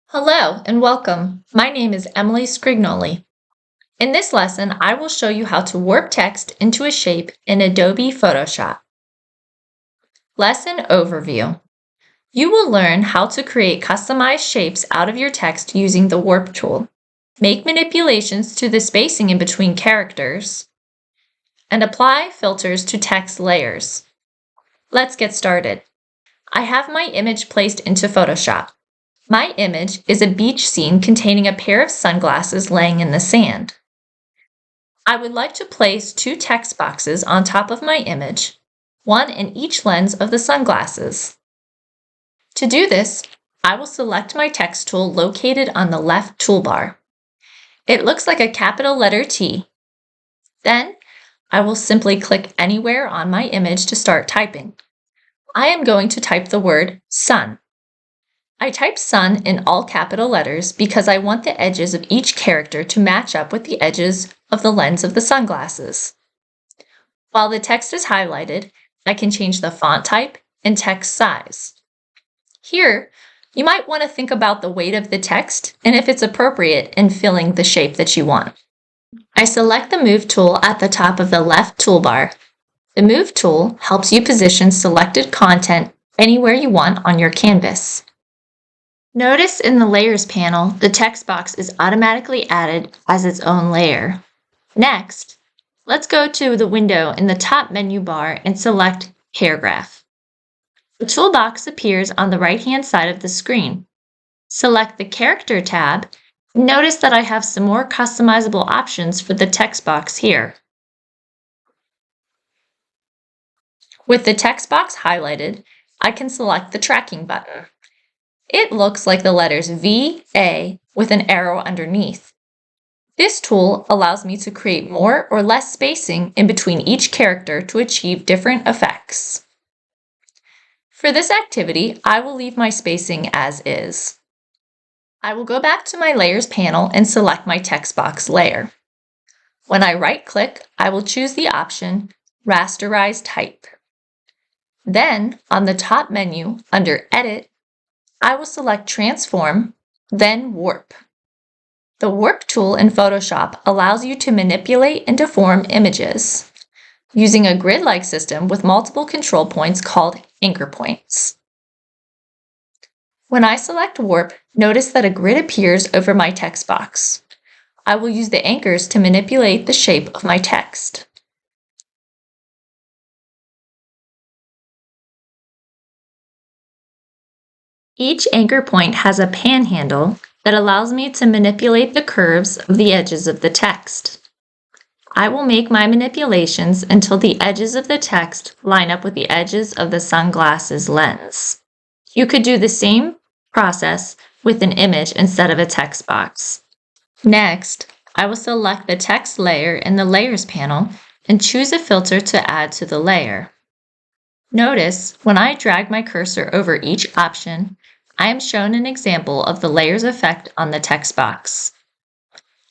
Hello and welcome. My name is Emily Scrignoli. In this lesson, I will show you how to warp text into a shape in Adobe Photoshop. Lesson Overview. You will learn how to create customized shapes out of your text using the Warp tool, make manipulations to the spacing in between characters, and apply filters to text layers. Let's get started. I have my image placed into Photoshop. My image is a beach scene containing a pair of sunglasses laying in the sand. I would like to place two text boxes on top of my image, one in each lens of the sunglasses. To do this, I will select my text tool located on the left toolbar. It looks like a capital letter T. Then, I will simply click anywhere on my image to start typing. I am going to type the word sun. I type sun in all capital letters because I want the edges of each character to match up with the edges of the lens of the sunglasses. While the text is highlighted, I can change the font type and text size. Here, you might want to think about the weight of the text and if it's appropriate in filling the shape that you want. I select the Move tool at the top of the left toolbar. The Move tool helps you position selected content anywhere you want on your canvas. Notice in the Layers panel, the text box is automatically added as its own layer. Next, let's go to the window in the top menu bar and select Paragraph. The toolbox appears on the right-hand side of the screen. Select the Character tab. Notice that I have some more customizable options for the text box here. With the text box highlighted, I can select the tracking button. It looks like the letters V, A with an arrow underneath. This tool allows me to create more or less spacing in between each character to achieve different effects. For this activity, I will leave my spacing as is. I will go back to my Layers panel and select my text box layer. When I right-click, I will choose the option Rasterize Type. Then, on the top menu, under Edit, I will select Transform, then Warp. The Warp tool in Photoshop allows you to manipulate and deform images using a grid-like system with multiple control points called anchor points. When I select Warp, notice that a grid appears over my text box. I will use the anchors to manipulate the shape of my text. Each anchor point has a panhandle that allows me to manipulate the curves of the edges of the text. I will make my manipulations until the edges of the text line up with the edges of the sunglasses lens. You could do the same process with an image instead of a text box. Next, I will select the text layer in the Layers panel and choose a filter to add to the layer. Notice, when I drag my cursor over each option, I am shown an example of the layers effect on the text box.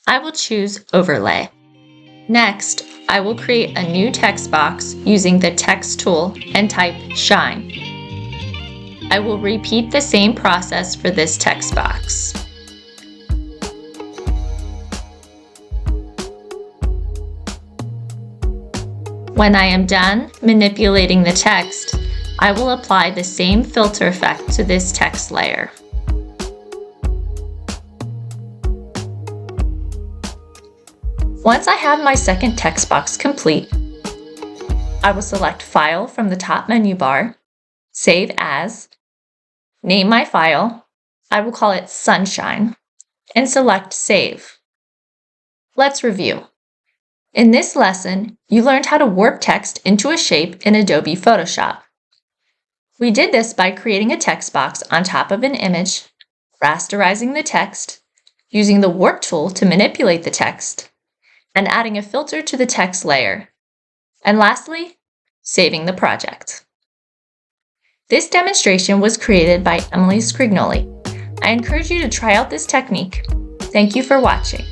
I will choose Overlay. Next, I will create a new text box using the Text tool and type Shine. I will repeat the same process for this text box. When I am done manipulating the text, I will apply the same filter effect to this text layer. Once I have my second text box complete, I will select File from the top menu bar, Save As, name my file, I will call it Sunshine, and select Save. Let's review. In this lesson, you learned how to warp text into a shape in Adobe Photoshop. We did this by creating a text box on top of an image, rasterizing the text, using the Warp tool to manipulate the text, and adding a filter to the text layer. And lastly, saving the project. This demonstration was created by Emily Scrignoli. I encourage you to try out this technique. Thank you for watching.